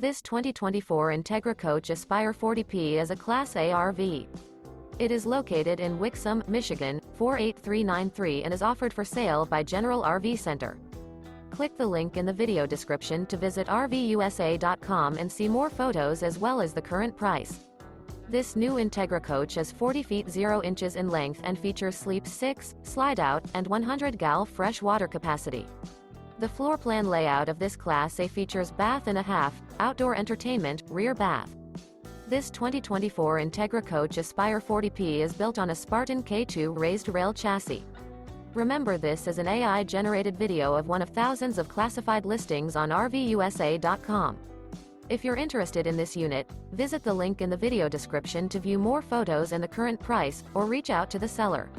This 2024 Entegra Coach Aspire 40P is a Class A RV. It is located in Wixom, Michigan, 48393 and is offered for sale by General RV Center. Click the link in the video description to visit RVUSA.com and see more photos as well as the current price. This new Entegra Coach is 40 feet 0 inches in length and features Sleep 6, Slideout, and 100 gal fresh water capacity. The floor plan layout of this Class A features bath and a half, outdoor entertainment, rear bath. This 2024 Entegra Coach Aspire 40P is built on a Spartan K2 Raised-Rail chassis. Remember, this is an AI-generated video of one of thousands of classified listings on RVUSA.com. If you're interested in this unit, visit the link in the video description to view more photos and the current price, or reach out to the seller.